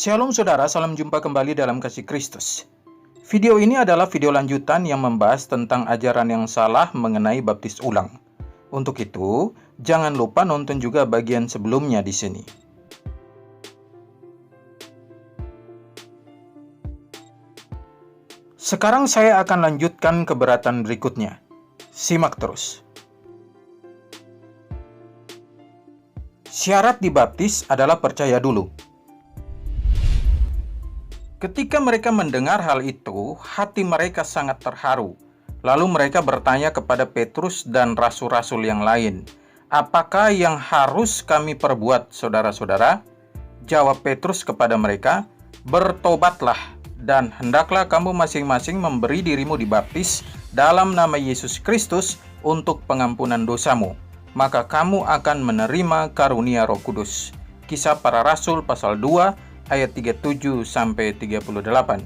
Shalom saudara, salam jumpa kembali dalam kasih Kristus. Video ini adalah video lanjutan yang membahas tentang ajaran yang salah mengenai baptis ulang. Untuk itu, jangan lupa nonton juga bagian sebelumnya di sini. Sekarang saya akan lanjutkan keberatan berikutnya. Simak terus. Syarat dibaptis adalah percaya dulu. Ketika mereka mendengar hal itu, hati mereka sangat terharu. Lalu mereka bertanya kepada Petrus dan rasul-rasul yang lain, "Apakah yang harus kami perbuat, saudara-saudara?" Jawab Petrus kepada mereka, "Bertobatlah, dan hendaklah kamu masing-masing memberi dirimu dibaptis dalam nama Yesus Kristus untuk pengampunan dosamu. Maka kamu akan menerima karunia Roh Kudus." Kisah Para Rasul pasal 2 ayat 37-38.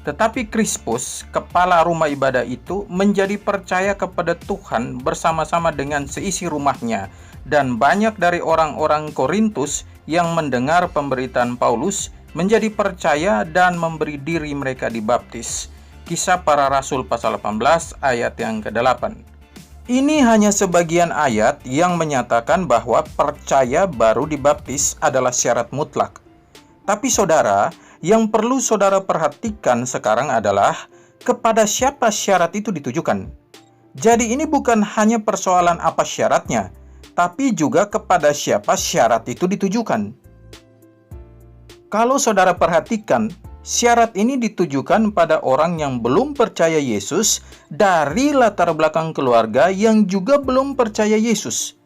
Tetapi Krispus, kepala rumah ibadah itu, menjadi percaya kepada Tuhan bersama-sama dengan seisi rumahnya, dan banyak dari orang-orang Korintus yang mendengar pemberitaan Paulus menjadi percaya dan memberi diri mereka dibaptis. Kisah Para Rasul pasal 18 ayat yang ke-8. Ini hanya sebagian ayat yang menyatakan bahwa percaya baru dibaptis adalah syarat mutlak. Tapi saudara, yang perlu saudara perhatikan sekarang adalah kepada siapa syarat itu ditujukan. Jadi ini bukan hanya persoalan apa syaratnya, tapi juga kepada siapa syarat itu ditujukan. Kalau saudara perhatikan, syarat ini ditujukan pada orang yang belum percaya Yesus dari latar belakang keluarga yang juga belum percaya Yesus.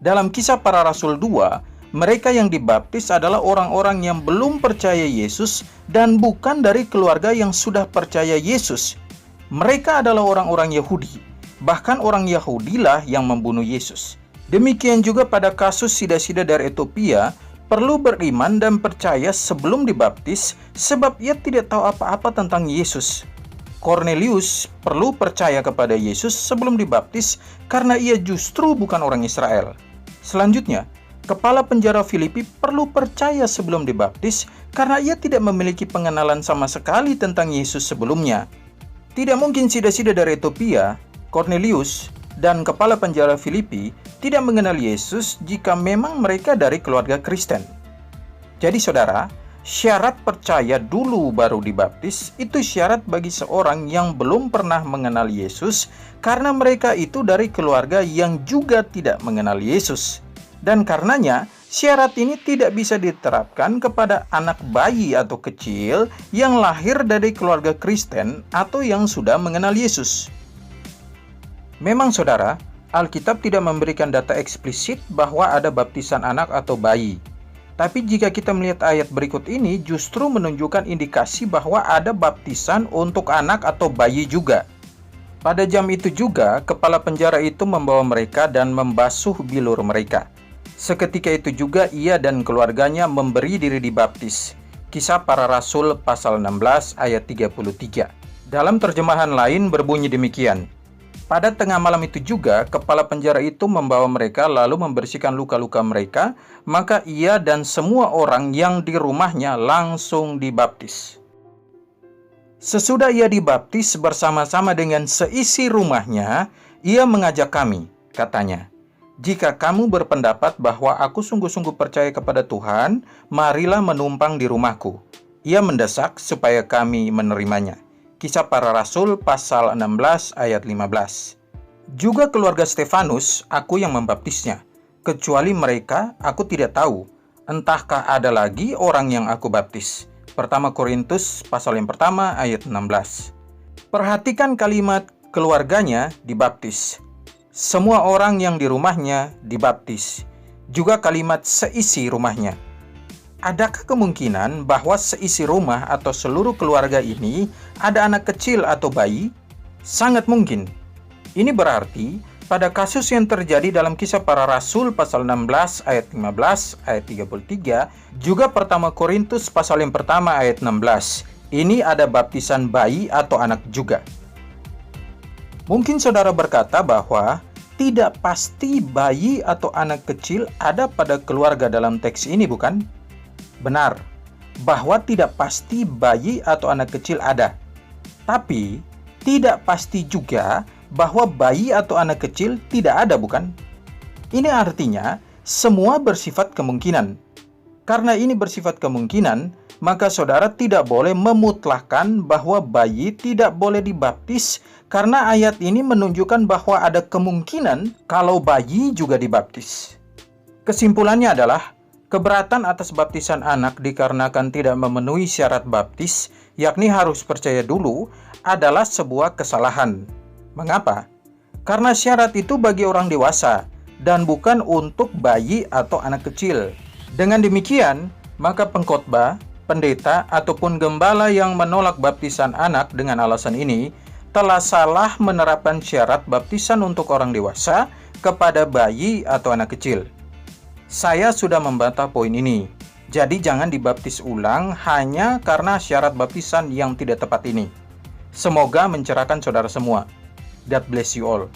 Dalam Kisah Para Rasul 2, mereka yang dibaptis adalah orang-orang yang belum percaya Yesus dan bukan dari keluarga yang sudah percaya Yesus. Mereka adalah orang-orang Yahudi. Bahkan orang Yahudilah yang membunuh Yesus. Demikian juga pada kasus sida-sida dari Ethiopia, perlu beriman dan percaya sebelum dibaptis sebab ia tidak tahu apa-apa tentang Yesus. Cornelius perlu percaya kepada Yesus sebelum dibaptis karena ia justru bukan orang Israel. Selanjutnya, kepala penjara Filipi perlu percaya sebelum dibaptis karena ia tidak memiliki pengenalan sama sekali tentang Yesus sebelumnya. Tidak mungkin sida-sida dari Ethiopia, Cornelius, dan kepala penjara Filipi tidak mengenal Yesus jika memang mereka dari keluarga Kristen. Jadi saudara, syarat percaya dulu baru dibaptis itu syarat bagi seorang yang belum pernah mengenal Yesus karena mereka itu dari keluarga yang juga tidak mengenal Yesus. Dan karenanya, syarat ini tidak bisa diterapkan kepada anak bayi atau kecil yang lahir dari keluarga Kristen atau yang sudah mengenal Yesus. Memang saudara, Alkitab tidak memberikan data eksplisit bahwa ada baptisan anak atau bayi. Tapi jika kita melihat ayat berikut ini justru menunjukkan indikasi bahwa ada baptisan untuk anak atau bayi juga. Pada jam itu juga, kepala penjara itu membawa mereka dan membasuh bilur mereka. Seketika itu juga ia dan keluarganya memberi diri dibaptis. Kisah Para Rasul pasal 16 ayat 33. Dalam terjemahan lain berbunyi demikian. Pada tengah malam itu juga kepala penjara itu membawa mereka lalu membersihkan luka-luka mereka, maka ia dan semua orang yang di rumahnya langsung dibaptis. Sesudah ia dibaptis bersama-sama dengan seisi rumahnya, ia mengajak kami, katanya, "Jika kamu berpendapat bahwa aku sungguh-sungguh percaya kepada Tuhan, marilah menumpang di rumahku." Ia mendesak supaya kami menerimanya. Kisah Para Rasul pasal 16 ayat 15. Juga keluarga Stefanus, aku yang membaptisnya. Kecuali mereka, aku tidak tahu. Entahkah ada lagi orang yang aku baptis. Pertama Korintus pasal yang pertama ayat 16. Perhatikan kalimat keluarganya dibaptis. Semua orang yang di rumahnya dibaptis. Juga kalimat seisi rumahnya. Adakah kemungkinan bahwa seisi rumah atau seluruh keluarga ini ada anak kecil atau bayi? Sangat mungkin. Ini berarti pada kasus yang terjadi dalam Kisah Para Rasul pasal 16 ayat 15 ayat 33, juga pertama Korintus pasal yang pertama ayat 16. Ini ada baptisan bayi atau anak juga. Mungkin saudara berkata bahwa tidak pasti bayi atau anak kecil ada pada keluarga dalam teks ini, bukan? Benar. bahwa tidak pasti bayi atau anak kecil ada. Tapi, tidak pasti juga bahwa bayi atau anak kecil tidak ada, bukan? Ini artinya semua bersifat kemungkinan. Karena ini bersifat kemungkinan, maka saudara tidak boleh memutlakkan bahwa bayi tidak boleh dibaptis karena ayat ini menunjukkan bahwa ada kemungkinan kalau bayi juga dibaptis. Kesimpulannya adalah, keberatan atas baptisan anak dikarenakan tidak memenuhi syarat baptis, yakni harus percaya dulu, adalah sebuah kesalahan. Mengapa? Karena syarat itu bagi orang dewasa dan bukan untuk bayi atau anak kecil. Dengan demikian, maka pengkhotbah, pendeta, ataupun gembala yang menolak baptisan anak dengan alasan ini telah salah menerapkan syarat baptisan untuk orang dewasa kepada bayi atau anak kecil. Saya sudah membantah poin ini, jadi jangan dibaptis ulang hanya karena syarat baptisan yang tidak tepat ini. Semoga mencerahkan saudara semua. God bless you all.